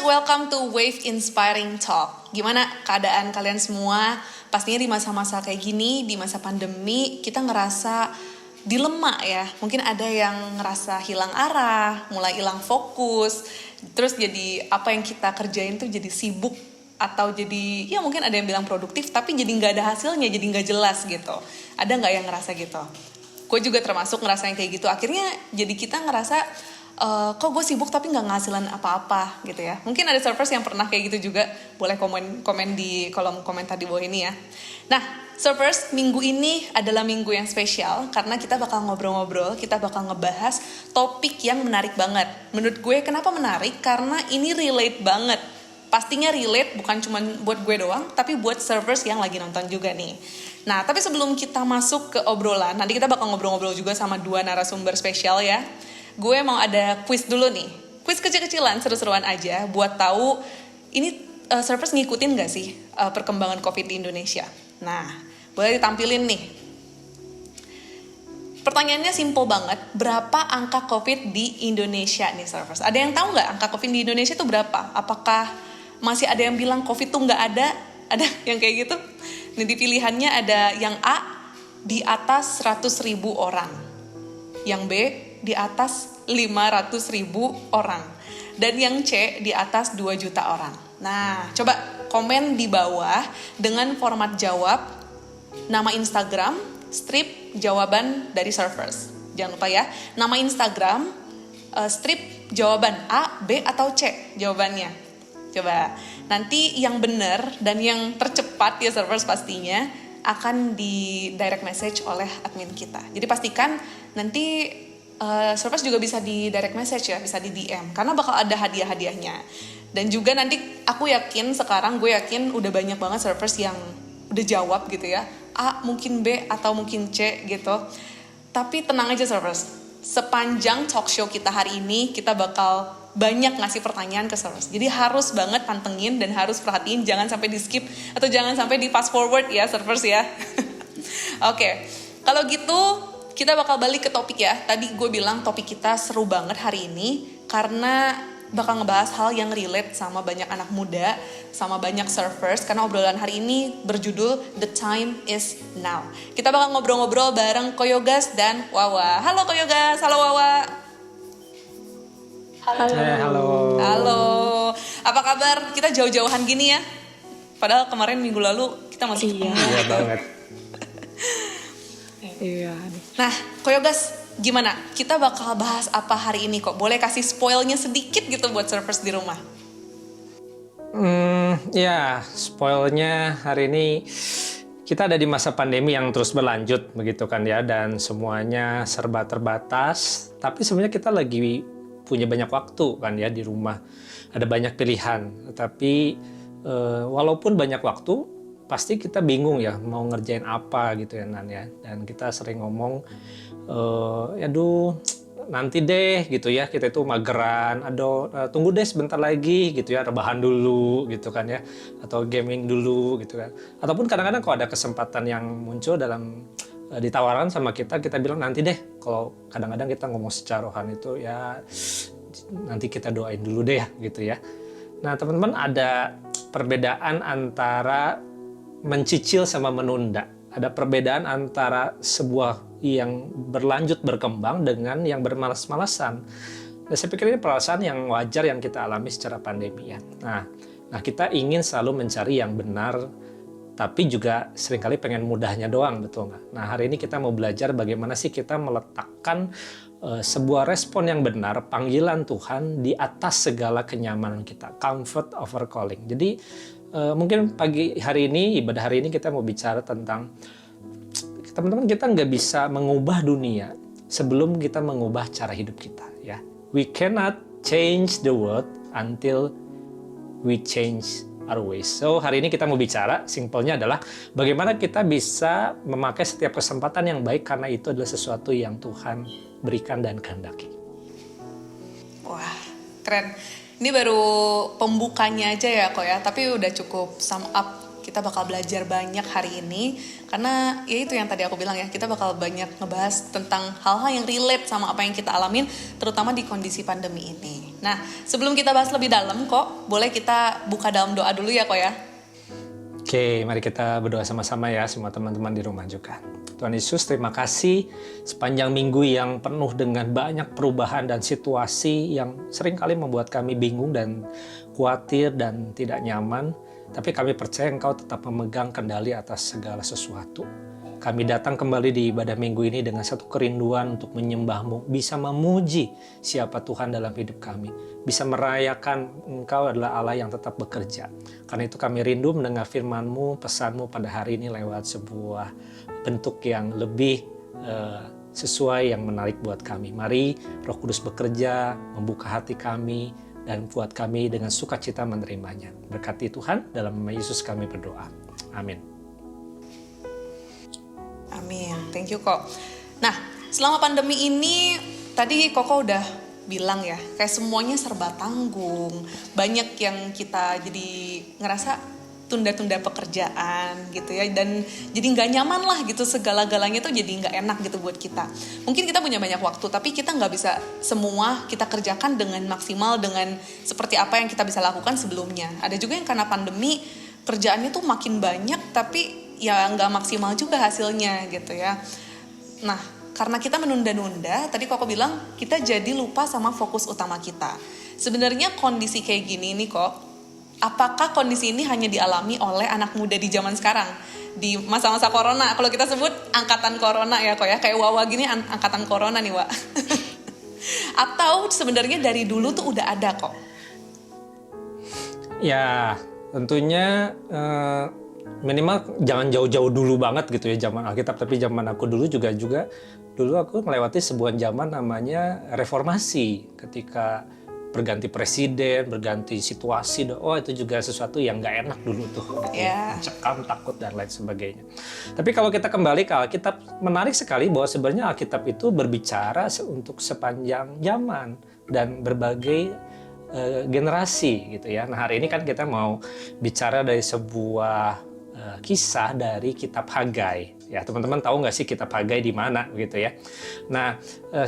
welcome to Wave Inspiring Talk. Gimana keadaan kalian semua? Pastinya di masa-masa kayak gini, di masa pandemi, kita ngerasa dilema ya. Mungkin ada yang ngerasa hilang arah, mulai hilang fokus. Terus jadi apa yang kita kerjain tuh jadi sibuk. Atau jadi, ya mungkin ada yang bilang produktif, tapi jadi gak ada hasilnya, jadi gak jelas gitu. Ada gak yang ngerasa gitu? Gue juga termasuk ngerasa yang kayak gitu. Akhirnya jadi kita ngerasa, kok gue sibuk tapi gak ngasilan apa-apa gitu ya. Mungkin ada surfers yang pernah kayak gitu juga. Boleh komen di kolom komentar di bawah ini ya. Nah, surfers, minggu ini adalah minggu yang spesial karena kita bakal ngobrol-ngobrol, kita bakal ngebahas topik yang menarik banget. Menurut gue kenapa menarik? Karena ini relate banget. Pastinya relate bukan cuma buat gue doang, tapi buat surfers yang lagi nonton juga nih. Nah, tapi sebelum kita masuk ke obrolan, nanti kita bakal ngobrol-ngobrol juga sama 2 narasumber spesial ya. Gue mau ada quiz dulu nih. Quiz kecil-kecilan, seru-seruan aja buat tahu ini surfers ngikutin gak sih perkembangan COVID di Indonesia. Nah, boleh ditampilin nih. Pertanyaannya simple banget. Berapa angka COVID di Indonesia nih surfers? Ada yang tahu nggak angka COVID di Indonesia itu berapa? Apakah masih ada yang bilang COVID tuh nggak ada? Ada yang kayak gitu? Nanti pilihannya ada yang A, di atas 100.000 orang. Yang B, di atas 500.000 orang. Dan yang C, di atas 2 juta orang. Nah, coba komen di bawah dengan format jawab, nama Instagram, strip jawaban dari surfers. Jangan lupa ya, nama Instagram, strip jawaban A, B, atau C jawabannya. Coba, nanti yang benar dan yang tercepat ya surfers pastinya akan di direct message oleh admin kita. Jadi pastikan nanti surfers juga bisa di direct message ya, bisa di DM. Karena bakal ada hadiah-hadiahnya. Dan juga nanti gue yakin udah banyak banget surfers yang udah jawab gitu ya. A, mungkin B, atau mungkin C gitu. Tapi tenang aja surfers. Sepanjang talk show kita hari ini, kita bakal banyak ngasih pertanyaan ke surfers. Jadi harus banget pantengin dan harus perhatiin. Jangan sampai di skip atau jangan sampai di fast forward ya surfers ya. Oke, kalau gitu kita bakal balik ke topik ya. Tadi gue bilang topik kita seru banget hari ini karena bakal ngebahas hal yang relate sama banyak anak muda, sama banyak surfers. Karena obrolan hari ini berjudul The Time Is Now. Kita bakal ngobrol-ngobrol bareng Koyogas dan Wawa. Halo Koyogas, halo Wawa. Halo. Halo. Apa kabar? Kita jauh-jauhan gini ya. Padahal kemarin minggu lalu kita masih ketemu. Iya banget. Iya. Nah, Koyogas, gimana? Kita bakal bahas apa hari ini kok? Boleh kasih spoilnya sedikit gitu buat surfers di rumah? Ya, spoilnya hari ini kita ada di masa pandemi yang terus berlanjut begitu kan ya, dan semuanya serba terbatas. Tapi sebenarnya kita lagi punya banyak waktu kan ya di rumah. Ada banyak pilihan. Tapi walaupun banyak waktu, pasti kita bingung ya mau ngerjain apa gitu ya Nan ya. Dan kita sering ngomong, nanti deh gitu ya, kita itu mageran, tunggu deh sebentar lagi gitu ya, rebahan dulu gitu kan ya, atau gaming dulu gitu kan. Ataupun kadang-kadang kalau ada kesempatan yang muncul dalam ditawarkan sama kita bilang nanti deh. Kalau kadang-kadang kita ngomong secara rohani itu ya nanti kita doain dulu deh ya gitu ya. Nah teman-teman, ada perbedaan antara mencicil sama menunda. Ada perbedaan antara sebuah yang berlanjut berkembang dengan yang bermalas-malasan. Dan saya pikir ini perasaan yang wajar yang kita alami secara pandemi ya. Nah kita ingin selalu mencari yang benar, tapi juga seringkali pengen mudahnya doang, betul nggak? Nah hari ini kita mau belajar bagaimana sih kita meletakkan sebuah respon yang benar, panggilan Tuhan di atas segala kenyamanan kita. Comfort over calling. Jadi mungkin pagi hari ini, ibadah hari ini kita mau bicara tentang teman-teman, kita nggak bisa mengubah dunia sebelum kita mengubah cara hidup kita ya. We cannot change the world until we change our ways. So hari ini kita mau bicara, simpelnya adalah bagaimana kita bisa memakai setiap kesempatan yang baik karena itu adalah sesuatu yang Tuhan berikan dan kehendaki. Wah, keren. Ini baru pembukanya aja ya kok ya, tapi udah cukup sum up Kita bakal belajar banyak hari ini karena ya itu yang tadi aku bilang ya, kita bakal banyak ngebahas tentang hal-hal yang relate sama apa yang kita alamin, terutama di kondisi pandemi ini. Nah, sebelum kita bahas lebih dalam kok, boleh kita buka dalam doa dulu ya kok ya. Oke, mari kita berdoa sama-sama ya, semua teman-teman di rumah juga. Tuhan Yesus, terima kasih sepanjang minggu yang penuh dengan banyak perubahan dan situasi yang seringkali membuat kami bingung dan khawatir dan tidak nyaman. Tapi kami percaya Engkau tetap memegang kendali atas segala sesuatu. Kami datang kembali di ibadah minggu ini dengan satu kerinduan untuk menyembah-Mu, bisa memuji siapa Tuhan dalam hidup kami, bisa merayakan Engkau adalah Allah yang tetap bekerja. Karena itu kami rindu mendengar firman-Mu, pesan-Mu pada hari ini lewat sebuah bentuk yang lebih sesuai, yang menarik buat kami. Mari Roh Kudus bekerja, membuka hati kami, dan buat kami dengan sukacita menerimanya. Berkati Tuhan, dalam nama Yesus kami berdoa. Amin. Amin, thank you kok. Nah, selama pandemi ini, tadi Koko udah bilang ya, kayak semuanya serba tanggung. Banyak yang kita jadi ngerasa tunda-tunda pekerjaan gitu ya. Dan jadi gak nyaman lah gitu, segala-galanya tuh jadi gak enak gitu buat kita. Mungkin kita punya banyak waktu, tapi kita gak bisa semua kita kerjakan dengan maksimal, dengan seperti apa yang kita bisa lakukan sebelumnya. Ada juga yang karena pandemi, kerjaannya tuh makin banyak, tapi ya nggak maksimal juga hasilnya gitu ya. Nah, karena kita menunda-nunda, tadi Koko bilang kita jadi lupa sama fokus utama kita. Sebenarnya kondisi kayak gini nih kok, apakah kondisi ini hanya dialami oleh anak muda di zaman sekarang? Di masa-masa corona, kalau kita sebut angkatan corona ya kok ya, kayak Wawa gini angkatan corona nih Wak. Atau sebenarnya dari dulu tuh udah ada kok? Ya, tentunya minimal jangan jauh-jauh dulu banget gitu ya zaman Alkitab, tapi zaman aku dulu juga dulu aku melewati sebuah zaman namanya reformasi, ketika berganti presiden, berganti situasi, itu juga sesuatu yang nggak enak dulu tuh, gitu ya. Mencekam, takut dan lain sebagainya. Tapi kalau kita kembali ke Alkitab, menarik sekali bahwa sebenarnya Alkitab itu berbicara untuk sepanjang zaman dan berbagai generasi gitu ya. Nah, hari ini kan kita mau bicara dari sebuah kisah dari kitab Hagai. Ya, teman-teman tahu nggak sih kitab Hagai di mana gitu ya. Nah,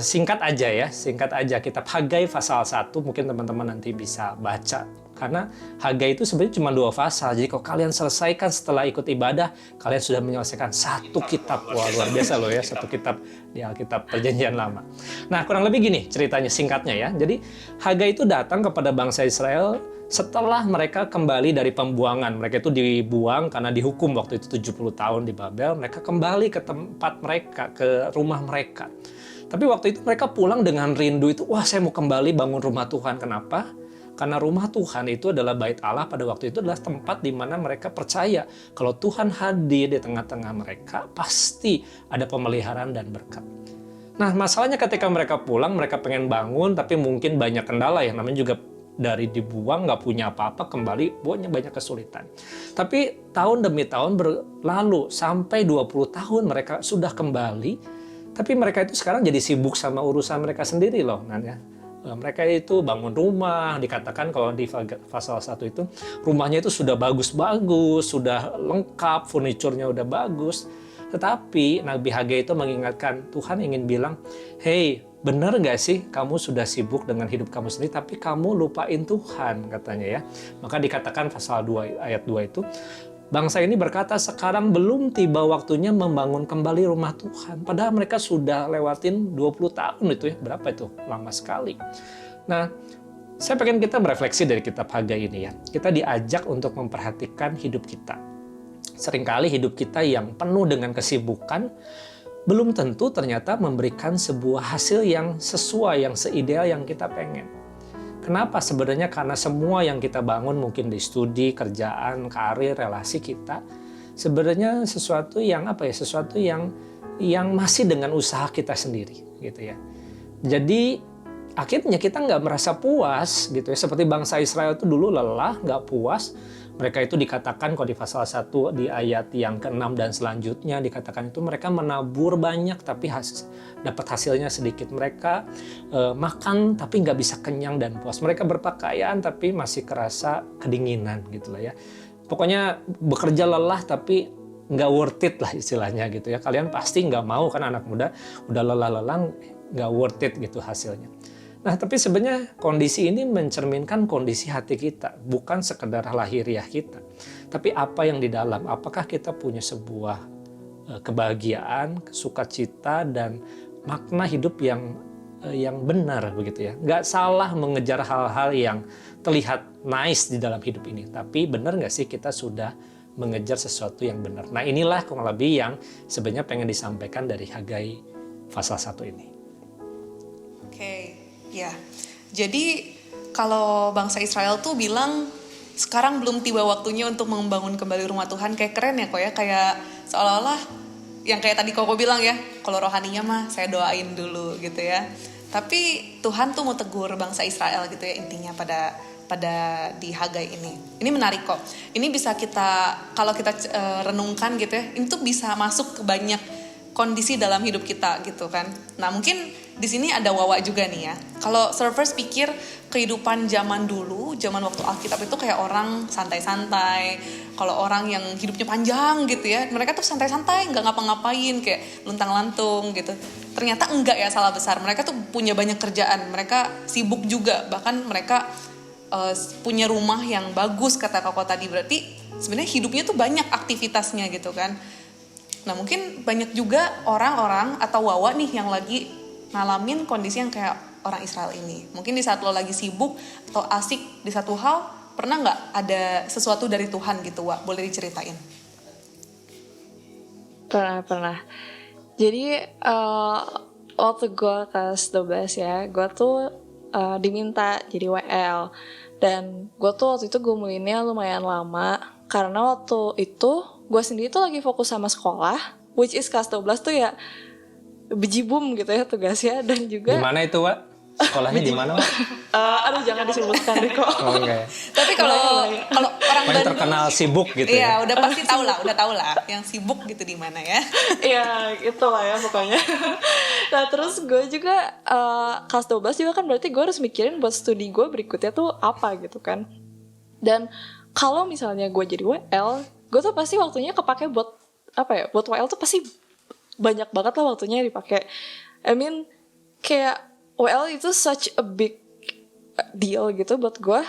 singkat aja kitab Hagai pasal 1 mungkin teman-teman nanti bisa baca. Karena Hagai itu sebenarnya cuma 2 pasal. Jadi kalau kalian selesaikan setelah ikut ibadah, kalian sudah menyelesaikan satu kitab. Wah, luar biasa loh ya, satu kitab di Alkitab Perjanjian Lama. Nah, kurang lebih gini ceritanya singkatnya ya. Jadi Hagai itu datang kepada bangsa Israel setelah mereka kembali dari pembuangan. Mereka itu dibuang karena dihukum waktu itu 70 tahun di Babel. Mereka kembali ke tempat mereka, ke rumah mereka. Tapi waktu itu mereka pulang dengan rindu itu, wah saya mau kembali bangun rumah Tuhan. Kenapa? Karena rumah Tuhan itu adalah bait Allah, pada waktu itu adalah tempat di mana mereka percaya kalau Tuhan hadir di tengah-tengah mereka, pasti ada pemeliharaan dan berkat. Nah, masalahnya ketika mereka pulang, mereka pengen bangun, tapi mungkin banyak kendala ya, namanya juga dari dibuang, nggak punya apa-apa, kembali punya banyak kesulitan. Tapi tahun demi tahun berlalu, sampai 20 tahun mereka sudah kembali, tapi mereka itu sekarang jadi sibuk sama urusan mereka sendiri loh. Mereka itu bangun rumah, dikatakan kalau di pasal 1 itu, rumahnya itu sudah bagus-bagus, sudah lengkap, furniturnya udah bagus. Tetapi Nabi Hagai itu mengingatkan, Tuhan ingin bilang, hey, benar gak sih kamu sudah sibuk dengan hidup kamu sendiri, tapi kamu lupain Tuhan, katanya ya. Maka dikatakan pasal 2 ayat 2 itu, bangsa ini berkata sekarang belum tiba waktunya membangun kembali rumah Tuhan. Padahal mereka sudah lewatin 20 tahun itu ya, berapa itu? Lama sekali. Nah, saya pengen kita berefleksi dari kitab Hagai ini ya. Kita diajak untuk memperhatikan hidup kita. Seringkali hidup kita yang penuh dengan kesibukan, belum tentu ternyata memberikan sebuah hasil yang sesuai, yang seideal yang kita pengen. Kenapa? Sebenarnya karena semua yang kita bangun mungkin di studi, kerjaan, karir, relasi kita, sebenarnya sesuatu yang sesuatu yang masih dengan usaha kita sendiri, gitu ya. Jadi akhirnya kita nggak merasa puas, gitu ya. Seperti bangsa Israel itu dulu lelah, nggak puas. Mereka itu dikatakan kalau di pasal 1 di ayat yang ke-6 dan selanjutnya dikatakan itu mereka menabur banyak tapi dapat hasilnya sedikit. Mereka makan tapi nggak bisa kenyang dan puas. Mereka berpakaian tapi masih kerasa kedinginan gitu lah ya. pokoknya bekerja lelah tapi nggak worth it lah istilahnya gitu ya. Kalian pasti nggak mau kan, anak muda udah lelah-lelah nggak worth it gitu hasilnya. Nah, tapi sebenarnya kondisi ini mencerminkan kondisi hati kita, bukan sekedar lahiriah kita. Tapi apa yang di dalam, apakah kita punya sebuah kebahagiaan, sukacita, dan makna hidup yang benar begitu ya. Nggak salah mengejar hal-hal yang terlihat nice di dalam hidup ini, tapi benar nggak sih kita sudah mengejar sesuatu yang benar. Nah, inilah kurang lebih yang sebenarnya pengen disampaikan dari Hagai pasal 1 ini. Oke, ya. Jadi kalau bangsa Israel tuh bilang sekarang belum tiba waktunya untuk membangun kembali rumah Tuhan, kayak keren ya kok ya, kayak seolah-olah yang kayak tadi Koko bilang ya, kalau rohaninya mah saya doain dulu gitu ya. Tapi Tuhan tuh mau tegur bangsa Israel gitu ya intinya pada di Hagai ini. Ini menarik kok. Ini bisa kita, kalau kita renungkan gitu ya, ini tuh bisa masuk ke banyak kondisi dalam hidup kita gitu kan. Nah, mungkin di sini ada Wawa juga nih ya. Kalau surfers pikir kehidupan zaman dulu, zaman waktu Alkitab itu kayak orang santai-santai. Kalau orang yang hidupnya panjang gitu ya, mereka tuh santai-santai, nggak ngapa-ngapain, kayak luntang-lantung gitu. Ternyata enggak ya, salah besar. Mereka tuh punya banyak kerjaan, mereka sibuk juga, bahkan mereka punya rumah yang bagus kata Koko tadi. Berarti sebenarnya hidupnya tuh banyak aktivitasnya gitu kan. Nah, mungkin banyak juga orang-orang atau Wawa nih yang lagi ngalamin kondisi yang kayak orang Israel ini. Mungkin di saat lo lagi sibuk atau asik di satu hal, pernah nggak ada sesuatu dari Tuhan gitu, Wak? Boleh diceritain? Pernah. Jadi waktu gue kelas 12 ya, gue tuh diminta jadi WL. Dan gue tuh waktu itu gumulinnya lumayan lama, karena waktu itu gue sendiri tuh lagi fokus sama sekolah, which is kelas 12 tuh ya bejibum gitu ya tugasnya. Dan juga Di mana itu, Wak? Sekolahnya di mana, Wak? aduh jangan disebutkan deh kok. Oh, enggak. Tapi kalau orang Yang Bandung terkenal sibuk gitu iya, ya. udah pasti tahu lah yang sibuk gitu di mana ya. Iya gitu lah ya pokoknya. Nah terus gue juga kelas 12 juga kan, berarti gue harus mikirin buat studi gue berikutnya tuh apa gitu kan. Dan kalau misalnya gue jadi WL, gue tuh pasti waktunya kepake buat apa ya, buat WL tuh pasti banyak banget lah waktunya dipakai. I mean kayak WL itu such a big deal gitu buat gue.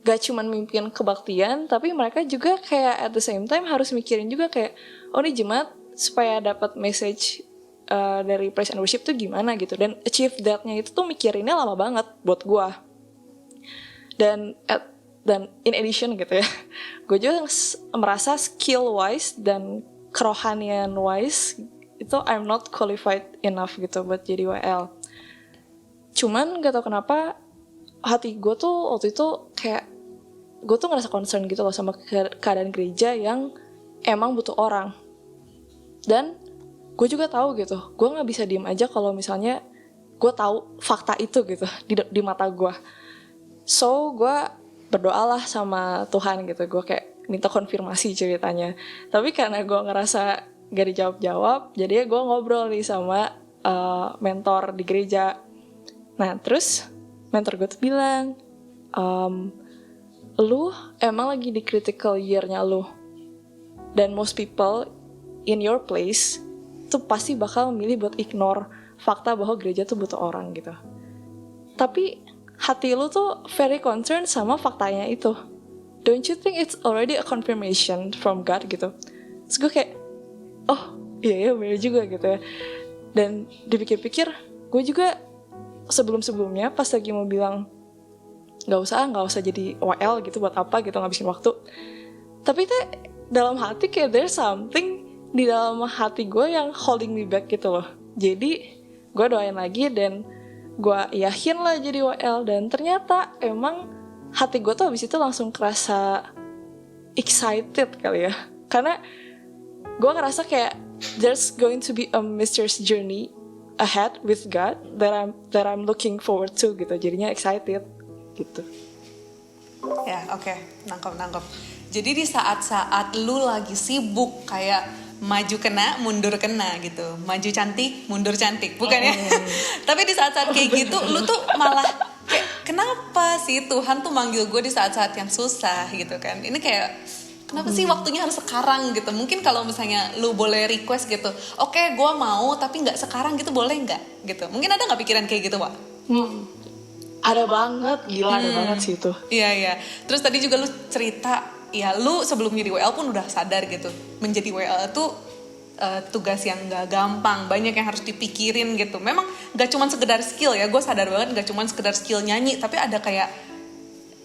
Gak cuman mimpin kebaktian, tapi mereka juga kayak at the same time harus mikirin juga kayak, oh nih jemaat supaya dapat message dari praise and worship tuh gimana gitu. Dan achieve that-nya itu tuh mikirinnya lama banget buat gue. Dan in addition gitu ya, gue juga merasa skill wise dan kerohanian wise itu I'm not qualified enough gitu buat jadi WL. Cuman gak tau kenapa hati gue tuh waktu itu kayak, gue tuh ngerasa concern gitu loh sama keadaan gereja yang emang butuh orang. Dan gue juga tahu gitu, gue nggak bisa diem aja kalau misalnya gue tahu fakta itu gitu di mata gue. So gue berdoalah sama Tuhan gitu, gue kayak minta konfirmasi ceritanya. Tapi karena gue ngerasa gak dijawab-jawab, jadi gue ngobrol nih sama mentor di gereja. Nah terus mentor gue tuh bilang, lu emang lagi di critical year-nya lu, dan most people in your place tuh pasti bakal memilih buat ignore fakta bahwa gereja tuh butuh orang gitu. Tapi hati lu tuh very concerned sama faktanya itu. Don't you think it's already a confirmation from God gitu? Terus gue kayak, oh iya bener juga gitu ya. Dan dipikir-pikir, gue juga sebelum-sebelumnya pas lagi mau bilang nggak usah jadi WL gitu, buat apa gitu ngabisin waktu. Tapi tuh dalam hati kayak there's something di dalam hati gue yang holding me back gitu loh. Jadi gue doain lagi dan gue yakin lah jadi WL. Dan ternyata emang hati gue tuh abis itu langsung kerasa excited kali ya, karena gue ngerasa kayak there's going to be a mysterious journey ahead with God that I'm looking forward to gitu. Jadinya excited gitu. Ya, oke. Nangkep. Jadi di saat-saat lu lagi sibuk kayak maju kena, mundur kena gitu. Maju cantik, mundur cantik, bukan ya? Tapi di saat-saat kayak gitu, lu tuh malah kayak, kenapa sih Tuhan tuh manggil gue di saat-saat yang susah gitu kan? Ini kayak Kenapa sih waktunya harus sekarang gitu? Mungkin kalau misalnya lu boleh request gitu, oke, gue mau tapi nggak sekarang gitu, boleh nggak gitu? Mungkin ada nggak pikiran kayak gitu, Wak? Ada banget, gila ada banget sih itu. Iya, iya. Terus tadi juga lu cerita, ya lu sebelum jadi WL pun udah sadar gitu, menjadi WL itu tugas yang nggak gampang, banyak yang harus dipikirin gitu. Memang nggak cuma sekedar skill ya, gue sadar banget nggak cuma sekedar skill nyanyi, tapi ada kayak,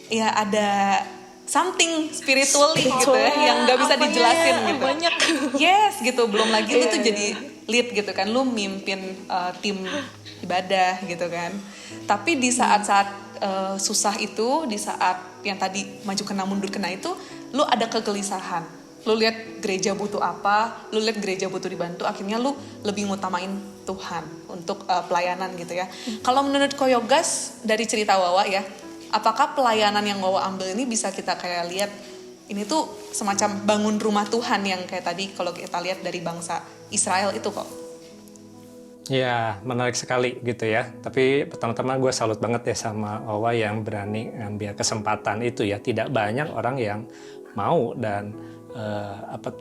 ya ada something spiritually gitu ya, yang nggak bisa Apanya dijelasin ya, gitu. banyak. Yes gitu, belum lagi lu tuh Iya, jadi lead gitu kan, lu mimpin tim ibadah gitu kan. Tapi di saat-saat susah itu, di saat yang tadi maju kena mundur kena itu, lu ada kegelisahan. Lu lihat gereja butuh apa, lu lihat gereja butuh dibantu, akhirnya lu lebih ngutamain Tuhan untuk pelayanan gitu ya. Kalau menurut Koyogas dari cerita Wawa ya, apakah pelayanan yang Wawa ambil ini bisa kita kayak lihat, ini tuh semacam bangun rumah Tuhan yang kayak tadi kalau kita lihat dari bangsa Israel itu kok. Ya, menarik sekali gitu ya. Tapi pertama-tama gue salut banget ya sama Wawa yang berani ngambil kesempatan itu ya. Tidak banyak orang yang mau dan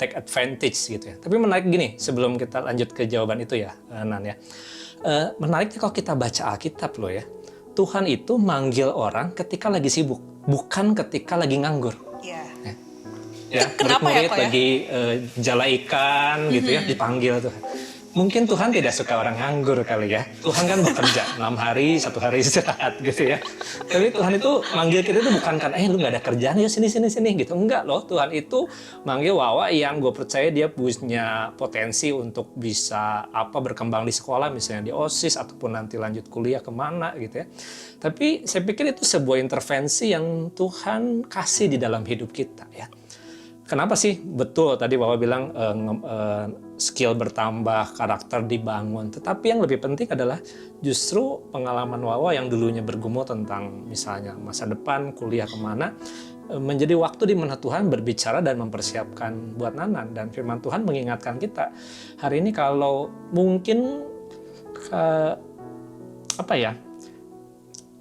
take advantage gitu ya. Tapi menarik gini, sebelum kita lanjut ke jawaban itu ya, Nan ya. Menariknya kalau kita baca Alkitab loh ya. Tuhan itu manggil orang ketika lagi sibuk, bukan ketika lagi nganggur. Iya. Ya, Kenapa ya, murid-murid Ko ya? lagi jala ikan gitu ya, dipanggil tuh. Mungkin Tuhan tidak suka orang nganggur kali ya. Tuhan kan bekerja 6 hari, 1 hari istirahat gitu ya. Tapi Tuhan itu manggil kita itu bukan kan, lu nggak ada kerjaan ya sini gitu. Enggak loh, Tuhan itu manggil Wawa yang gue percaya dia punya potensi untuk bisa berkembang di sekolah, misalnya di OSIS ataupun nanti lanjut kuliah kemana gitu ya. Tapi saya pikir itu sebuah intervensi yang Tuhan kasih di dalam hidup kita ya. Kenapa sih? Betul tadi Wawa bilang skill bertambah, karakter dibangun. Tetapi yang lebih penting adalah justru pengalaman Wawa yang dulunya bergumul tentang misalnya masa depan, kuliah kemana, menjadi waktu di mana Tuhan berbicara dan mempersiapkan buat Nanan. Dan firman Tuhan mengingatkan kita hari ini kalau mungkin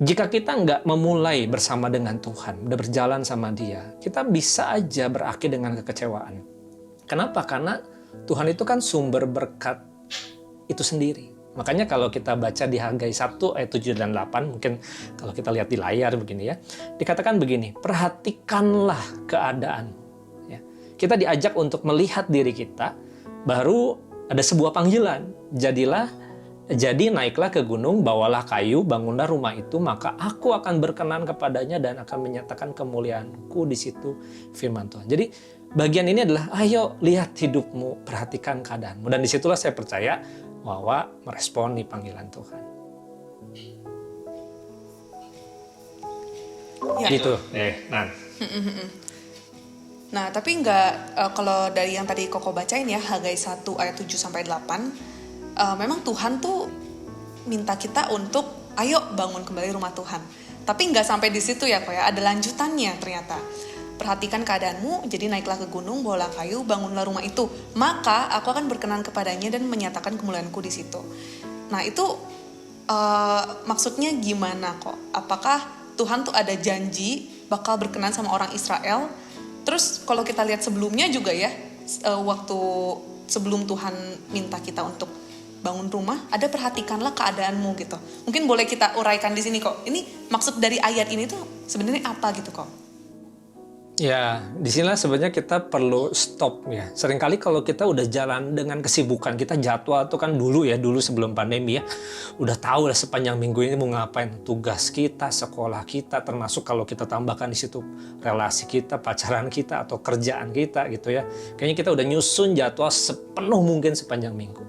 jika kita nggak memulai bersama dengan Tuhan, udah berjalan sama Dia, kita bisa aja berakhir dengan kekecewaan. Kenapa? Karena Tuhan itu kan sumber berkat itu sendiri. Makanya kalau kita baca di Hagai 1 ayat 7 dan 8, mungkin kalau kita lihat di layar begini ya, dikatakan begini, perhatikanlah keadaan. Ya. Kita diajak untuk melihat diri kita, baru ada sebuah panggilan, jadi naiklah ke gunung, bawalah kayu, bangunlah rumah itu, maka aku akan berkenan kepadanya dan akan menyatakan kemuliaanku di situ, firman Tuhan. Jadi bagian ini adalah, ayo lihat hidupmu, perhatikan keadaanmu. Dan disitulah saya percaya Wawa meresponi panggilan Tuhan. Ya. Gitu, Nan. Nah, tapi kalau dari yang tadi Koko bacain ya, Hagai 1 ayat 7 sampai 8, memang Tuhan tuh minta kita untuk ayo bangun kembali rumah Tuhan. Tapi nggak sampai di situ ya, Kok ya. Ada lanjutannya ternyata. Perhatikan keadaanmu, jadi naiklah ke gunung, bawalah kayu, bangunlah rumah itu. Maka aku akan berkenan kepadanya dan menyatakan kemuliaanku di situ. Nah, itu maksudnya gimana kok? Apakah Tuhan tuh ada janji bakal berkenan sama orang Israel? Terus kalau kita lihat sebelumnya juga ya, waktu sebelum Tuhan minta kita untuk bangun rumah, ada perhatikanlah keadaanmu gitu. Mungkin boleh kita uraikan di sini kok. Ini maksud dari ayat ini tuh sebenarnya apa gitu kok? Ya, disinilah sebenarnya kita perlu stop ya. Seringkali kalau kita udah jalan dengan kesibukan, kita jadwal itu kan dulu sebelum pandemi ya, udah tahu lah sepanjang minggu ini mau ngapain, tugas kita, sekolah kita, termasuk kalau kita tambahkan di situ relasi kita, pacaran kita atau kerjaan kita gitu ya. Kayaknya kita udah nyusun jadwal sepenuh mungkin sepanjang minggu.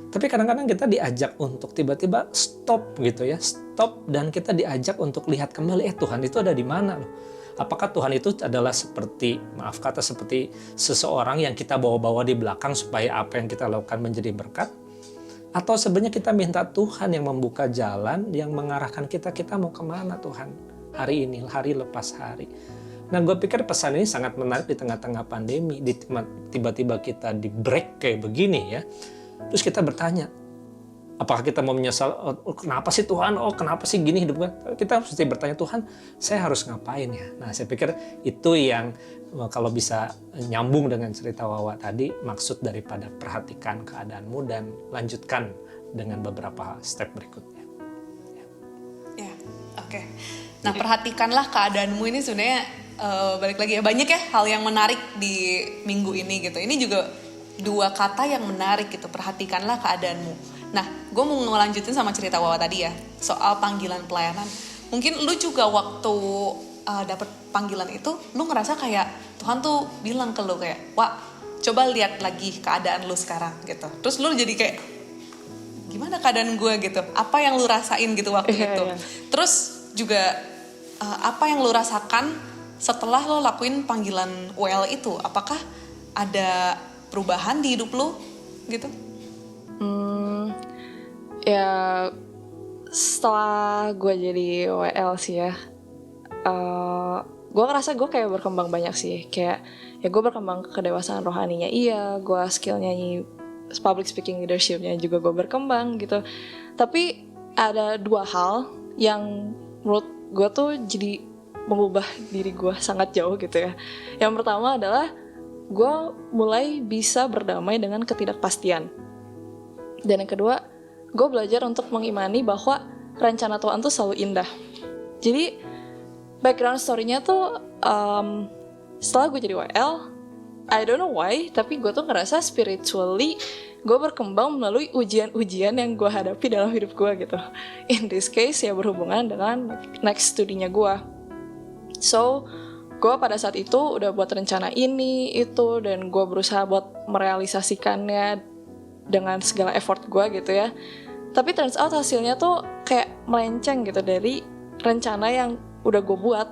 Tapi kadang-kadang kita diajak untuk tiba-tiba stop gitu ya, stop dan kita diajak untuk lihat kembali, Tuhan itu ada di mana loh. Apakah Tuhan itu adalah seperti seseorang yang kita bawa-bawa di belakang supaya apa yang kita lakukan menjadi berkat? Atau sebenarnya kita minta Tuhan yang membuka jalan, yang mengarahkan kita mau kemana Tuhan hari ini, hari lepas hari. Nah, gue pikir pesan ini sangat menarik di tengah-tengah pandemi, tiba-tiba kita di break kayak begini ya. Terus kita bertanya, Apakah kita mau menyesal, oh, kenapa sih Tuhan, oh kenapa sih gini hidup gue? Kita mesti bertanya, Tuhan saya harus ngapain ya? Nah saya pikir itu yang kalau bisa nyambung dengan cerita Wawa tadi, maksud daripada perhatikan keadaanmu dan lanjutkan dengan beberapa step berikutnya. Ya, oke. Nah, perhatikanlah keadaanmu ini sebenarnya balik lagi ya, banyak ya hal yang menarik di minggu ini gitu. Ini juga dua kata yang menarik gitu, perhatikanlah keadaanmu. Nah, gue mau ngelanjutin sama cerita Wawa tadi ya, soal panggilan pelayanan. Mungkin lu juga waktu dapet panggilan itu, lu ngerasa kayak Tuhan tuh bilang ke lu kayak, wah coba lihat lagi keadaan lu sekarang gitu. Terus lu jadi kayak, gimana keadaan gue gitu? Apa yang lu rasain gitu waktu itu? Iya. Terus juga apa yang lu rasakan setelah lo lakuin panggilan WL itu? Apakah ada perubahan di hidup lu gitu? Ya setelah gue jadi WL sih ya, gue ngerasa gue kayak berkembang banyak sih. Kayak ya gue berkembang kedewasaan rohaninya, iya, gue skill nyanyi, public speaking, leadershipnya juga gue berkembang gitu. Tapi ada dua hal yang menurut gue tuh jadi mengubah diri gue sangat jauh gitu ya. Yang pertama adalah gue mulai bisa berdamai dengan ketidakpastian. Dan yang kedua, gue belajar untuk mengimani bahwa rencana Tuhan tuh selalu indah. Jadi background story-nya tuh setelah gue jadi WL, I don't know why, tapi gue tuh ngerasa spiritually gue berkembang melalui ujian-ujian yang gue hadapi dalam hidup gue gitu. In this case ya berhubungan dengan next studinya gue. So gue pada saat itu udah buat rencana ini itu, dan gue berusaha buat merealisasikannya dengan segala effort gue gitu ya. Tapi turns out hasilnya tuh kayak melenceng gitu dari rencana yang udah gue buat.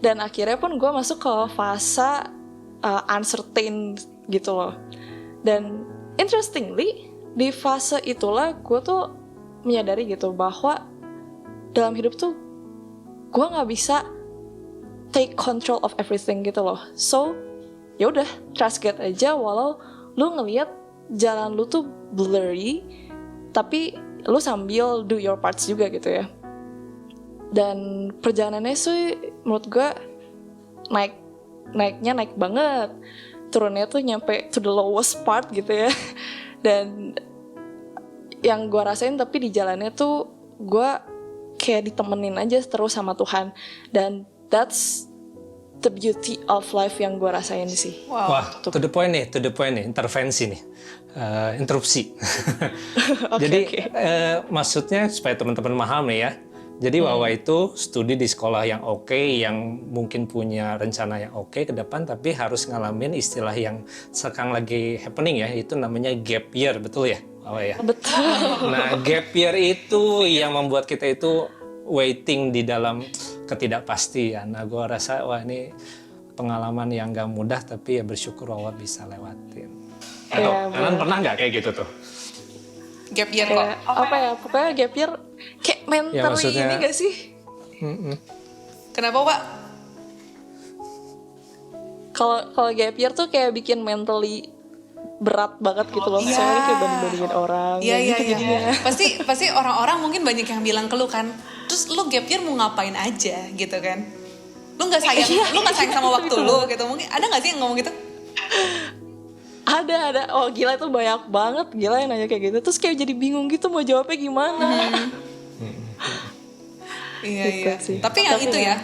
Dan akhirnya pun gue masuk ke fase uncertain gitu loh. Dan interestingly di fase itulah gue tuh menyadari gitu bahwa dalam hidup tuh gue nggak bisa take control of everything gitu loh. So ya udah, trust God aja walau lu ngelihat jalan lu tuh blurry, tapi lu sambil do your parts juga gitu ya. Dan perjalanannya sih menurut gue naiknya naik banget, turunnya tuh nyampe to the lowest part gitu ya. Dan yang gue rasain tapi di jalannya tuh gue kayak ditemenin aja terus sama Tuhan. Dan that's the beauty of life yang gue rasain sih. Wah, to the point nih, intervensi nih, interupsi. Jadi maksudnya supaya teman-teman paham nih ya. Jadi Wawa itu studi di sekolah yang oke, yang mungkin punya rencana yang oke ke depan, tapi harus ngalamin istilah yang sekarang lagi happening ya, itu namanya gap year, betul ya Wawa ya? Betul. Nah gap year itu yang membuat kita itu waiting di dalam ketidakpastian. Nah gue rasa wah ini pengalaman yang gak mudah, tapi ya bersyukur Wawa bisa lewatin. Kalian pernah nggak kayak gitu tuh? Gap year kok. Apa ya, pokoknya gap year kayak mentally maksudnya, ini gak sih? Kenapa Pak? Kalau gap year tuh kayak bikin mentally berat banget gitu loh. Soalnya kayak banding-bandingin orang. Iya. Pasti orang-orang mungkin banyak yang bilang ke lu kan, terus lu gap year mau ngapain aja gitu kan? Lu nggak sayang sama waktu lu gitu. Mungkin ada nggak sih yang ngomong gitu? Ada. Oh gila, itu banyak banget gila yang nanya kayak gitu. Terus kayak jadi bingung gitu mau jawabnya gimana. Iya. Sih. Tapi yang itu ya,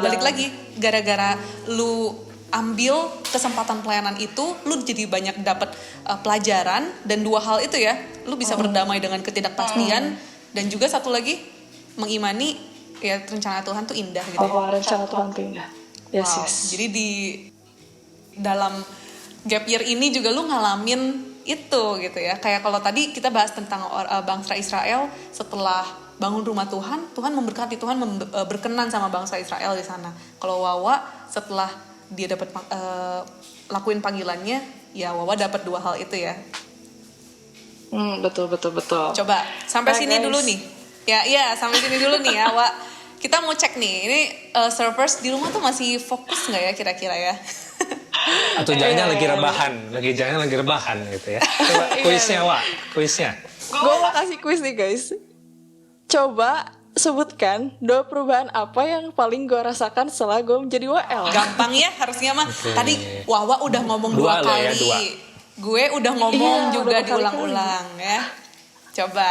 balik lagi gara-gara lu ambil kesempatan pelayanan itu, lu jadi banyak dapat pelajaran, dan dua hal itu ya, lu bisa berdamai dengan ketidakpastian, dan juga satu lagi mengimani ya rencana Tuhan tuh indah gitu. Rencana Tuhan tuh indah. Yes. Jadi di dalam gap year ini juga lu ngalamin itu gitu ya. Kayak kalau tadi kita bahas tentang bangsa Israel setelah bangun rumah Tuhan memberkati, Tuhan berkenan sama bangsa Israel di sana. Kalau Wawa setelah dia dapat lakuin panggilannya, ya Wawa dapat dua hal itu ya. Betul. Coba sampai sini guys. Dulu nih. Ya, sampai sini dulu nih ya, Wak. Kita mau cek nih, ini servers di rumah tuh masih fokus nggak ya kira-kira ya? Atau jangan lagi rebahan gitu ya. Coba kuisnya Wak, kuisnya. Gue mau kasih kuis nih guys. Coba sebutkan 2 perubahan apa yang paling gue rasakan setelah gue menjadi WL. Gampang ya harusnya mah. Oke. Tadi Wawa udah ngomong 2 Dua lah kali. ya, 2. Gue udah ngomong Iya, juga udah berkali-kali. diulang-ulang ya. Coba.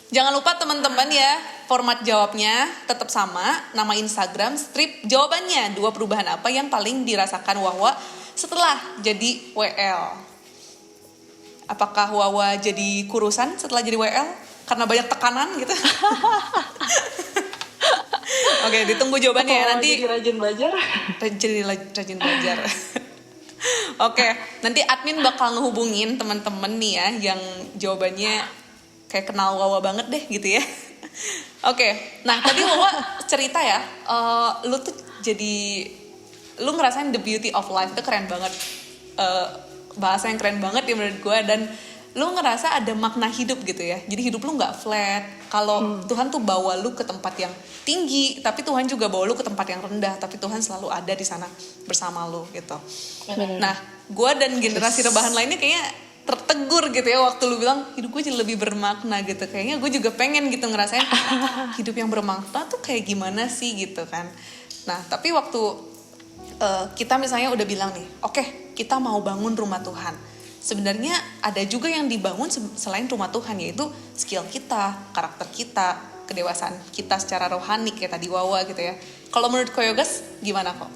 Jangan lupa teman-teman ya, format jawabnya tetap sama, nama Instagram, strip jawabannya. 2 perubahan apa yang paling dirasakan Wawa setelah jadi WL? Apakah Wawa jadi kurusan setelah jadi WL? Karena banyak tekanan gitu. Oke, ditunggu jawabannya ya Apa nanti. jadi rajin belajar? Jadi rajin belajar. Oke, nanti admin bakal ngehubungin teman-teman nih ya yang jawabannya kayak kenal Wawa banget deh gitu ya. Oke, nah tadi Wawa cerita ya, lu tuh lu ngerasain the beauty of life, itu keren banget. Bahasa yang keren banget ya menurut gue, dan lu ngerasa ada makna hidup gitu ya. Jadi hidup lu nggak flat. Kalau Tuhan tuh bawa lu ke tempat yang tinggi, tapi Tuhan juga bawa lu ke tempat yang rendah, tapi Tuhan selalu ada di sana bersama lu gitu. Bener. Nah, gue dan generasi rebahan lainnya kayaknya tertegur gitu ya waktu lu bilang hidup gue jadi lebih bermakna gitu. Kayaknya gue juga pengen gitu ngerasain hidup yang bermakna tuh kayak gimana sih gitu kan. Nah, tapi waktu kita misalnya udah bilang nih, oke, kita mau bangun rumah Tuhan. Sebenarnya ada juga yang dibangun selain rumah Tuhan, yaitu skill kita, karakter kita, kedewasaan kita secara rohani kayak tadi Wawa gitu ya. Kalau menurut Koyogas gimana kok?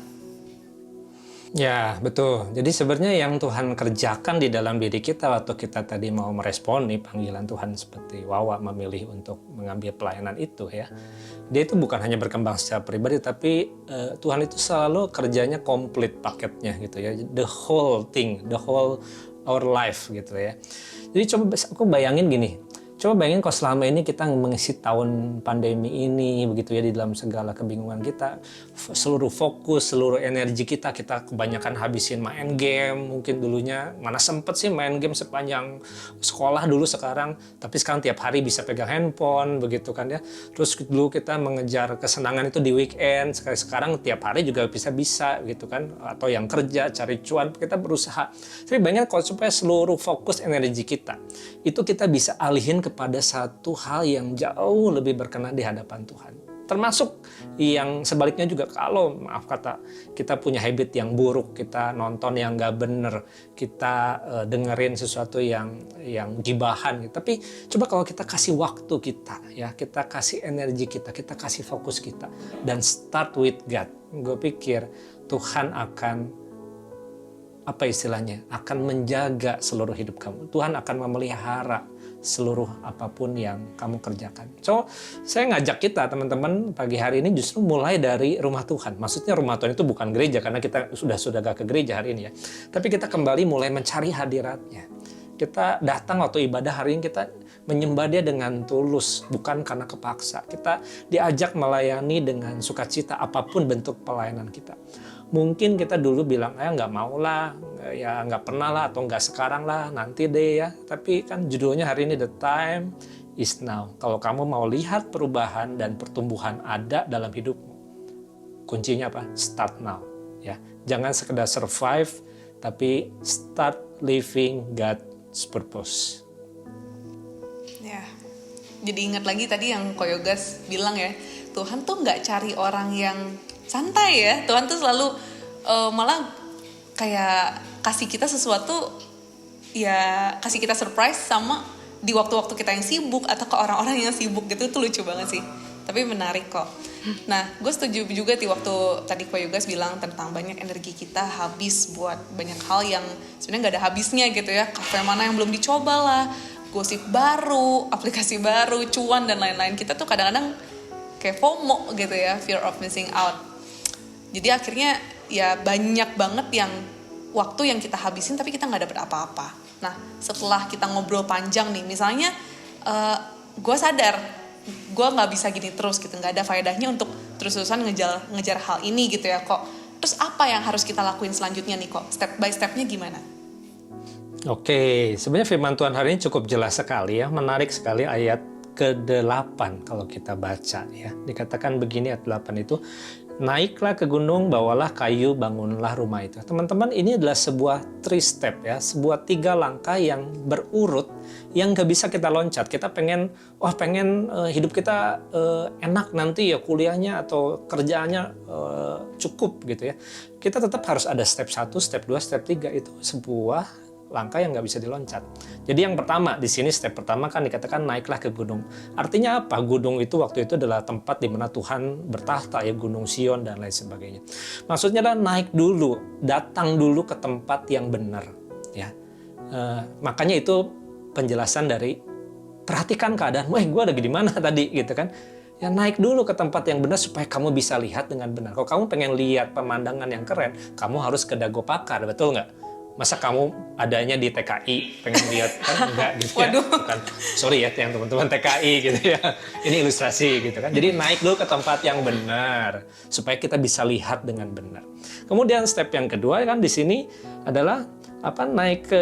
Ya, betul. Jadi sebenarnya yang Tuhan kerjakan di dalam diri kita waktu kita tadi mau meresponi panggilan Tuhan seperti Wawa memilih untuk mengambil pelayanan itu ya. Dia itu bukan hanya berkembang secara pribadi, tapi Tuhan itu selalu kerjanya komplit paketnya gitu ya. The whole thing, the whole our life gitu ya. Jadi coba aku bayangin gini. Coba bayangin kalau selama ini kita mengisi tahun pandemi ini begitu ya, di dalam segala kebingungan kita, seluruh fokus, seluruh energi kita kebanyakan habisin main game. Mungkin dulunya mana sempet sih main game sepanjang sekolah dulu, sekarang tapi sekarang tiap hari bisa pegang handphone begitu kan ya. Terus dulu kita mengejar kesenangan itu di weekend, sekarang tiap hari juga bisa gitu kan, atau yang kerja cari cuan kita berusaha. Tapi bayangin kalau supaya seluruh fokus energi kita itu kita bisa alihin kepada satu hal yang jauh lebih berkenan di hadapan Tuhan. Termasuk yang sebaliknya juga, kalau maaf kata kita punya habit yang buruk, kita nonton yang gak bener, kita dengerin sesuatu yang gibahan. Tapi coba kalau kita kasih waktu kita, ya kita kasih energi kita kasih fokus kita, dan start with God. Gue pikir Tuhan akan akan menjaga seluruh hidup kamu. Tuhan akan memelihara seluruh apapun yang kamu kerjakan. So, saya ngajak kita teman-teman pagi hari ini justru mulai dari rumah Tuhan. Maksudnya rumah Tuhan itu bukan gereja, karena kita sudah gak ke gereja hari ini ya. Tapi kita kembali mulai mencari hadiratnya. Kita datang waktu ibadah hari ini, kita menyembah Dia dengan tulus, bukan karena kepaksa. Kita diajak melayani dengan sukacita apapun bentuk pelayanan kita. Mungkin kita dulu bilang, nggak mau lah, ya nggak pernah lah, atau nggak sekarang lah, nanti deh ya. Tapi kan judulnya hari ini, The Time is Now. Kalau kamu mau lihat perubahan dan pertumbuhan ada dalam hidupmu, kuncinya apa? Start now. Ya, jangan sekedar survive, tapi start living God's purpose. Ya, jadi ingat lagi tadi yang Koyogas bilang ya, Tuhan tuh nggak cari orang yang santai ya. Tuhan tuh selalu malah kayak kasih kita sesuatu, ya kasih kita surprise sama di waktu-waktu kita yang sibuk atau ke orang-orang yang sibuk gitu. Itu lucu banget sih, tapi menarik kok. Nah, gue setuju juga di waktu tadi Koyogas bilang tentang banyak energi kita habis buat banyak hal yang sebenarnya nggak ada habisnya gitu ya. Kafe mana yang belum dicoba lah, gosip baru, aplikasi baru, cuan dan lain-lain. Kita tuh kadang-kadang kayak FOMO gitu ya, fear of missing out. Jadi akhirnya ya banyak banget yang waktu yang kita habisin tapi kita nggak dapet apa-apa. Nah, setelah kita ngobrol panjang nih, misalnya gue sadar gue nggak bisa gini terus gitu, nggak ada faedahnya untuk terus-terusan ngejar hal ini gitu ya kok. Terus apa yang harus kita lakuin selanjutnya nih kok? Step by stepnya gimana? Oke, sebenarnya firman Tuhan hari ini cukup jelas sekali ya, menarik sekali ayat ke-8 kalau kita baca ya. Dikatakan begini ayat 8 itu, naiklah ke gunung, bawalah kayu, bangunlah rumah itu. Teman-teman, ini adalah sebuah 3 step ya, sebuah 3 langkah yang berurut yang gak bisa kita loncat. Kita pengen hidup kita enak nanti ya, kuliahnya atau kerjaannya cukup gitu ya. Kita tetap harus ada step 1, step 2, step 3, itu sebuah langkah yang nggak bisa diloncat. Jadi yang pertama di sini, step pertama kan dikatakan naiklah ke gunung. Artinya apa? Gunung itu waktu itu adalah tempat di mana Tuhan bertahta ya, Gunung Sion dan lain sebagainya. Maksudnya adalah naik dulu, datang dulu ke tempat yang benar ya. Makanya itu penjelasan dari perhatikan keadaan. Wah, gue ada di mana tadi gitu kan? Ya naik dulu ke tempat yang benar supaya kamu bisa lihat dengan benar. Kalau kamu pengen lihat pemandangan yang keren, kamu harus ke Dago Pakar, betul nggak? Masa kamu adanya di TKI pengen lihat kan enggak gitu ya. Bukan, sorry ya yang teman-teman TKI gitu ya. Ini ilustrasi gitu kan. Jadi naik dulu ke tempat yang benar supaya kita bisa lihat dengan benar. Kemudian step yang kedua kan di sini adalah naik ke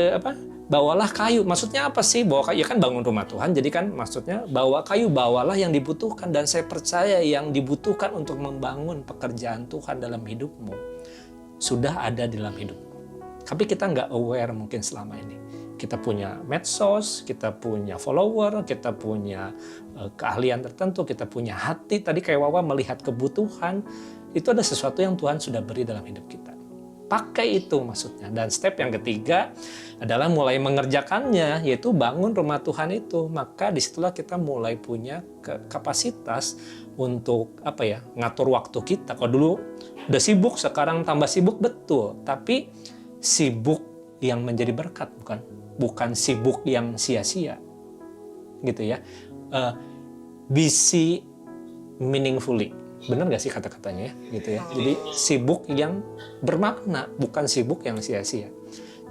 bawalah kayu. Maksudnya apa sih bawa kayu? Ya kan bangun rumah Tuhan. Jadi kan maksudnya bawa kayu, bawalah yang dibutuhkan, dan saya percaya yang dibutuhkan untuk membangun pekerjaan Tuhan dalam hidupmu sudah ada dalam hidupmu. Tapi kita nggak aware mungkin selama ini. Kita punya medsos, kita punya follower, kita punya keahlian tertentu, kita punya hati. Tadi kayak Wawa melihat kebutuhan, itu ada sesuatu yang Tuhan sudah beri dalam hidup kita. Pakai itu maksudnya. Dan step yang ketiga adalah mulai mengerjakannya, yaitu bangun rumah Tuhan itu. Maka disitulah kita mulai punya kapasitas untuk ngatur waktu kita. Kalau dulu udah sibuk, sekarang tambah sibuk, betul. Tapi sibuk yang menjadi berkat, bukan sibuk yang sia-sia gitu ya. Busy meaningfully, benar gak sih kata-katanya ya gitu ya. Jadi sibuk yang bermakna, bukan sibuk yang sia-sia.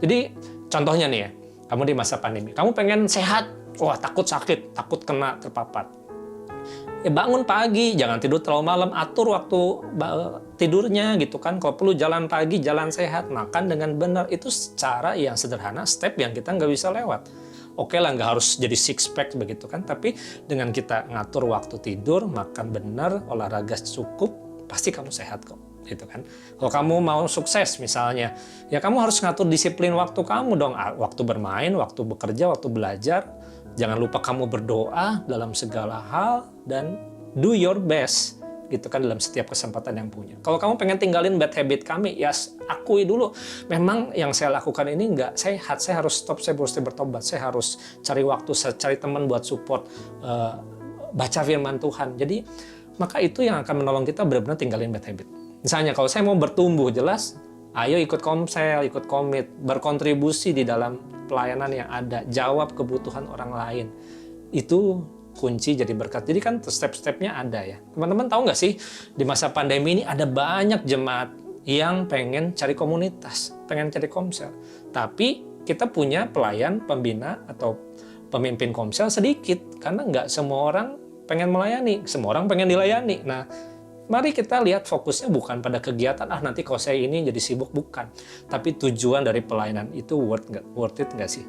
Jadi contohnya nih ya, kamu di masa pandemi, kamu pengen sehat, takut sakit, takut kena terpapar. Ya bangun pagi, jangan tidur terlalu malam, atur waktu tidurnya gitu kan. Kalau perlu jalan pagi, jalan sehat, makan dengan benar. Itu secara yang sederhana, step yang kita nggak bisa lewat. Oke lah, nggak harus jadi six pack begitu kan. Tapi dengan kita ngatur waktu tidur, makan benar, olahraga cukup, pasti kamu sehat kok. Gitu kan. Kalau kamu mau sukses misalnya, ya kamu harus ngatur disiplin waktu kamu dong. Waktu bermain, waktu bekerja, waktu belajar. Jangan lupa kamu berdoa dalam segala hal dan do your best gitu kan dalam setiap kesempatan yang punya. Kalau kamu pengen tinggalin bad habit kami, ya akui dulu. Memang yang saya lakukan ini nggak sehat. Saya harus stop, saya harus bertobat. Saya harus cari waktu, saya cari teman buat support, baca firman Tuhan. Jadi maka itu yang akan menolong kita benar-benar tinggalin bad habit. Misalnya kalau saya mau bertumbuh, jelas ayo ikut komsel, ikut komit, berkontribusi di dalam pelayanan yang ada, jawab kebutuhan orang lain. Itu kunci jadi berkat. Jadi kan step-stepnya ada ya. Teman-teman tahu nggak sih, di masa pandemi ini ada banyak jemaat yang pengen cari komunitas, pengen cari komsel. Tapi kita punya pelayan, pembina, atau pemimpin komsel sedikit. Karena nggak semua orang pengen melayani, semua orang pengen dilayani. Nah, mari kita lihat fokusnya bukan pada kegiatan, nanti kalau saya ini jadi sibuk, bukan. Tapi tujuan dari pelayanan itu worth it nggak sih?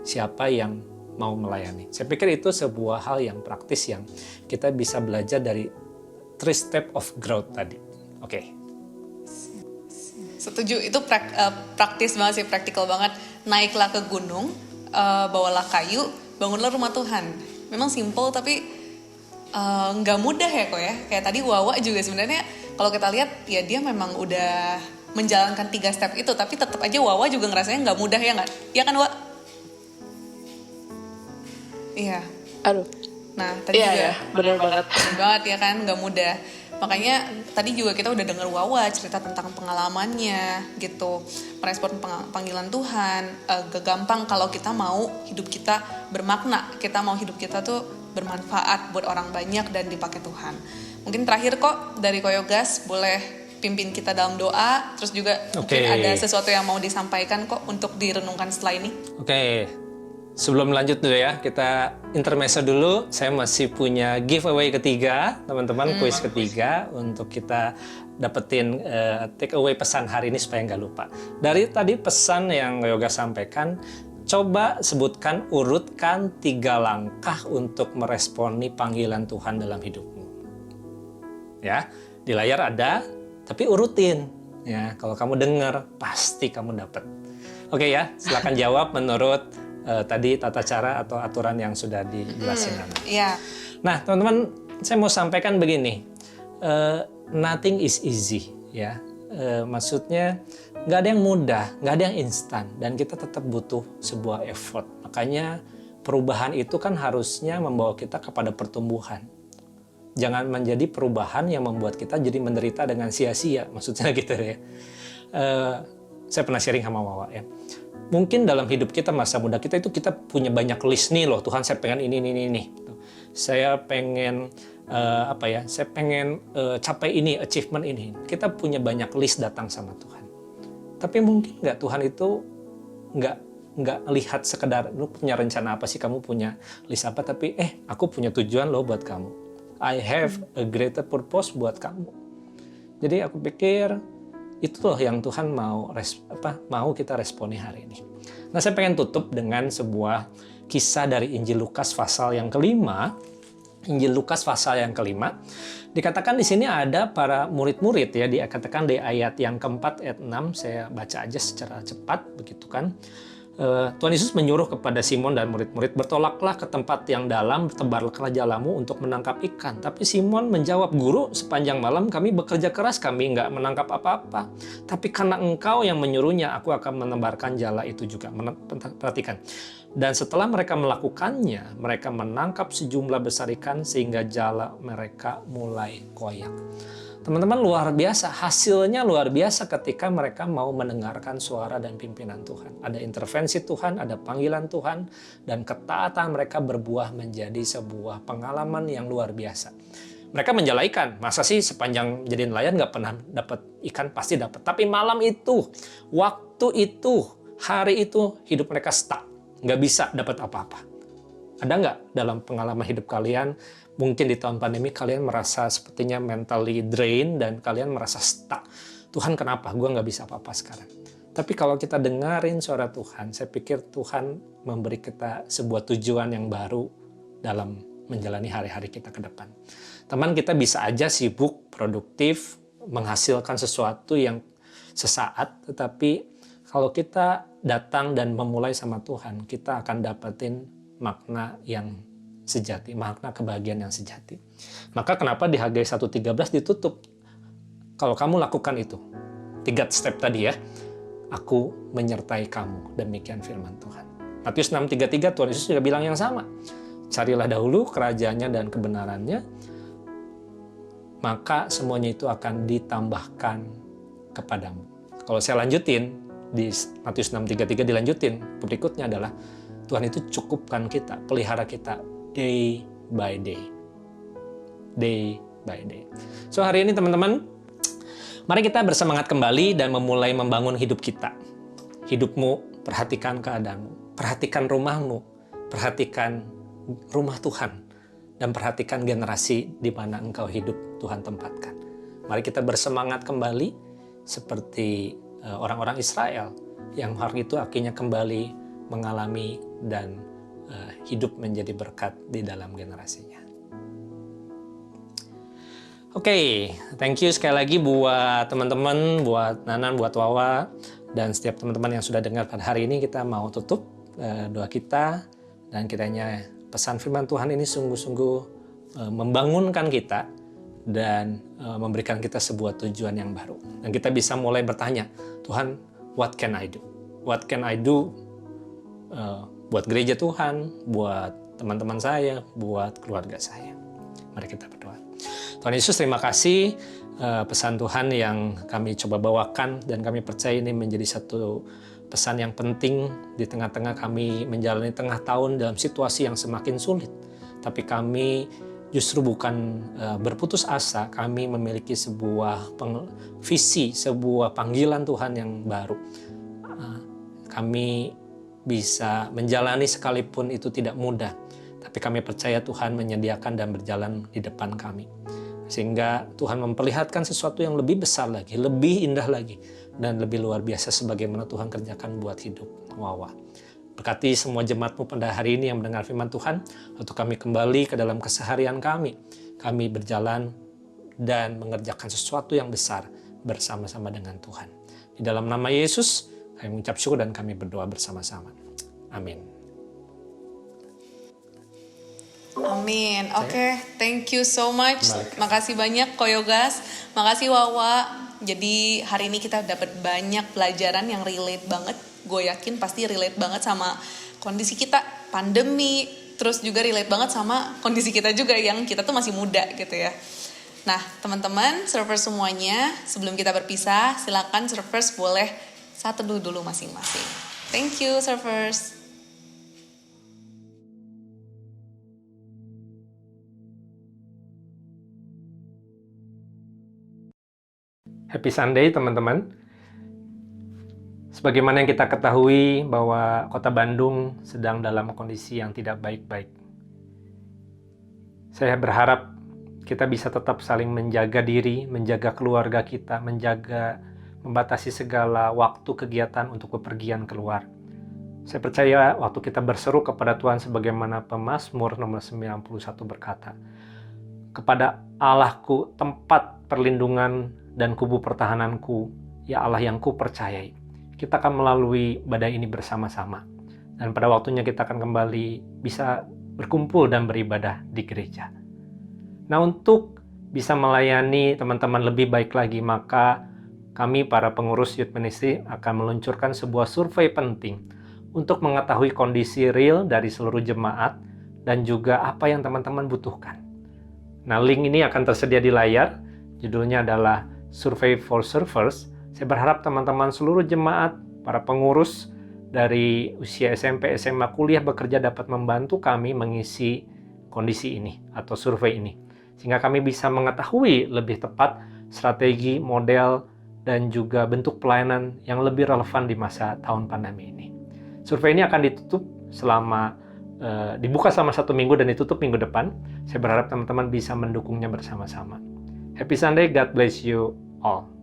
Siapa yang mau melayani? Saya pikir itu sebuah hal yang praktis yang kita bisa belajar dari 3 step of growth tadi. Oke. Setuju, itu praktis banget sih, praktikal banget. Naiklah ke gunung, bawalah kayu, bangunlah rumah Tuhan. Memang simple tapi nggak mudah ya kok ya. Kayak tadi Wawa juga sebenarnya kalau kita lihat ya dia memang udah menjalankan 3 step itu, tapi tetap aja Wawa juga ngerasanya nggak mudah, ya nggak? Iya kan, Wa? Iya. Aduh. Nah tadi juga Iya, benar banget. benar banget ya kan, nggak mudah. Makanya tadi juga kita udah dengar Wawa cerita tentang pengalamannya gitu, merespon panggilan Tuhan. Gak gampang kalau kita mau hidup kita bermakna, kita mau hidup kita tuh bermanfaat buat orang banyak dan dipakai Tuhan. Mungkin terakhir kok dari Koyogas boleh pimpin kita dalam doa, terus juga mungkin ada sesuatu yang mau disampaikan kok untuk direnungkan setelah ini. Oke. Sebelum lanjut dulu ya, kita intermezzo dulu. Saya masih punya giveaway ketiga, teman-teman, kuis ketiga untuk kita dapetin take away pesan hari ini supaya nggak lupa. Dari tadi pesan yang Yoga sampaikan, coba sebutkan, urutkan 3 langkah untuk meresponi panggilan Tuhan dalam hidupmu. Ya, Di layar ada, tapi urutin. Ya, kalau kamu dengar, pasti kamu dapat. Oke ya, silakan jawab menurut tadi tata cara atau aturan yang sudah dijelasin Nana. Iya. Nah, teman-teman, saya mau sampaikan begini. Nothing is easy, ya. Maksudnya nggak ada yang mudah, nggak ada yang instan, dan kita tetap butuh sebuah effort. Makanya perubahan itu kan harusnya membawa kita kepada pertumbuhan. Jangan menjadi perubahan yang membuat kita jadi menderita dengan sia-sia, maksudnya gitu ya. Saya pernah sharing sama Wawa ya. Mungkin dalam hidup kita masa muda kita itu kita punya banyak list nih loh. Tuhan, saya pengen ini. Saya pengen saya pengen capai ini, achievement ini. Kita punya banyak list datang sama Tuhan. Tapi mungkin nggak Tuhan itu nggak lihat sekedar lu punya rencana apa sih, kamu punya list apa, tapi aku punya tujuan loh buat kamu. I have a greater purpose buat kamu. Jadi aku pikir itu loh yang Tuhan mau kita responi hari ini. Nah, saya pengen tutup dengan sebuah kisah dari Injil Lukas pasal yang kelima. Injil Lukas pasal yang kelima. Dikatakan di sini ada para murid-murid ya, dikatakan di ayat yang keempat, ayat 6, saya baca aja secara cepat begitu kan. Tuhan Yesus menyuruh kepada Simon dan murid-murid, bertolaklah ke tempat yang dalam, tebarkanlah jalamu untuk menangkap ikan. Tapi Simon menjawab, Guru, sepanjang malam kami bekerja keras, kami nggak menangkap apa-apa. Tapi karena Engkau yang menyuruhnya, aku akan menebarkan jala itu juga. Perhatikan. Dan setelah mereka melakukannya, mereka menangkap sejumlah besar ikan sehingga jala mereka mulai koyak. Teman-teman, luar biasa, hasilnya luar biasa ketika mereka mau mendengarkan suara dan pimpinan Tuhan. Ada intervensi Tuhan, ada panggilan Tuhan, dan ketaatan mereka berbuah menjadi sebuah pengalaman yang luar biasa. Mereka menjala ikan, masa sih sepanjang jadi nelayan nggak pernah dapat ikan? Pasti dapat. Tapi malam itu, waktu itu, hari itu, hidup mereka stuck, nggak bisa dapat apa-apa. Ada nggak dalam pengalaman hidup kalian, mungkin di tahun pandemi kalian merasa sepertinya mentally drained dan kalian merasa stuck. Tuhan, kenapa gue nggak bisa apa-apa sekarang? Tapi kalau kita dengerin suara Tuhan, saya pikir Tuhan memberi kita sebuah tujuan yang baru dalam menjalani hari-hari kita ke depan. Teman, kita bisa aja sibuk, produktif, menghasilkan sesuatu yang sesaat, tetapi kalau kita datang dan memulai sama Tuhan, kita akan dapetin makna yang sejati, makna kebahagiaan yang sejati. Maka kenapa di Hagai 1:13 ditutup? Kalau kamu lakukan itu, 3 step tadi ya, aku menyertai kamu, demikian firman Tuhan. Matius 6:33 Tuhan Yesus juga bilang yang sama. Carilah dahulu kerajaannya dan kebenarannya, maka semuanya itu akan ditambahkan kepadamu. Kalau saya lanjutin, di Matius 6:33 dilanjutin, berikutnya adalah Tuhan itu cukupkan kita, pelihara kita day by day. Day by day. So hari ini teman-teman, mari kita bersemangat kembali dan memulai membangun hidup kita. Hidupmu, perhatikan keadaanmu, perhatikan rumahmu, perhatikan rumah Tuhan, dan perhatikan generasi di mana engkau hidup Tuhan tempatkan. Mari kita bersemangat kembali seperti orang-orang Israel yang hari itu akhirnya kembali mengalami dan hidup menjadi berkat di dalam generasinya. Oke, thank you sekali lagi buat teman-teman, buat Nanan, buat Wawa, dan setiap teman-teman yang sudah dengar pada hari ini. Kita mau tutup doa kita, dan kiranya pesan firman Tuhan ini sungguh-sungguh membangunkan kita dan memberikan kita sebuah tujuan yang baru. Dan kita bisa mulai bertanya, Tuhan, what can I do? What can I do buat gereja Tuhan, buat teman-teman saya, buat keluarga saya. Mari kita berdoa. Tuhan Yesus, terima kasih pesan Tuhan yang kami coba bawakan, dan kami percaya ini menjadi satu pesan yang penting di tengah-tengah kami menjalani tengah tahun dalam situasi yang semakin sulit. Tapi kami justru bukan berputus asa, kami memiliki sebuah visi, sebuah panggilan Tuhan yang baru. Kami bisa menjalani sekalipun itu tidak mudah, tapi kami percaya Tuhan menyediakan dan berjalan di depan kami. Sehingga Tuhan memperlihatkan sesuatu yang lebih besar lagi, lebih indah lagi, dan lebih luar biasa sebagaimana Tuhan kerjakan buat hidup Wawa. Berkati semua jemaat-Mu pada hari ini yang mendengar firman Tuhan, waktu kami kembali ke dalam keseharian kami berjalan dan mengerjakan sesuatu yang besar bersama-sama dengan Tuhan. Di dalam nama Yesus, kami mengucap syukur dan kami berdoa bersama-sama. Amin. Amin. Oke, thank you so much. Makasih banyak Koyogas. Makasih Wawa. Jadi hari ini kita dapat banyak pelajaran yang relate banget. Gue yakin pasti relate banget sama kondisi kita pandemi. Terus juga relate banget sama kondisi kita juga yang kita tuh masih muda gitu ya. Nah, teman-teman, servers semuanya, sebelum kita berpisah, silakan servers boleh satu dulu masing-masing. Thank you, servers. Happy Sunday, teman-teman. Sebagaimana yang kita ketahui bahwa Kota Bandung sedang dalam kondisi yang tidak baik-baik. Saya berharap kita bisa tetap saling menjaga diri, menjaga keluarga kita, membatasi segala waktu kegiatan untuk bepergian keluar. Saya percaya waktu kita berseru kepada Tuhan sebagaimana pemazmur nomor 91 berkata, "Kepada Allahku tempat perlindungan dan kubu pertahananku, ya Allah yang ku percayai." Kita akan melalui badai ini bersama-sama. Dan pada waktunya kita akan kembali bisa berkumpul dan beribadah di gereja. Nah, untuk bisa melayani teman-teman lebih baik lagi, maka kami para pengurus Youth Ministry akan meluncurkan sebuah survei penting untuk mengetahui kondisi real dari seluruh jemaat dan juga apa yang teman-teman butuhkan. Nah, link ini akan tersedia di layar. Judulnya adalah Survey for Servers. Saya berharap teman-teman seluruh jemaat, para pengurus dari usia SMP, SMA, kuliah, bekerja dapat membantu kami mengisi kondisi ini atau survei ini. Sehingga kami bisa mengetahui lebih tepat strategi, model, dan juga bentuk pelayanan yang lebih relevan di masa tahun pandemi ini. Survei ini akan dibuka selama 1 minggu dan ditutup minggu depan. Saya berharap teman-teman bisa mendukungnya bersama-sama. Happy Sunday, God bless you all.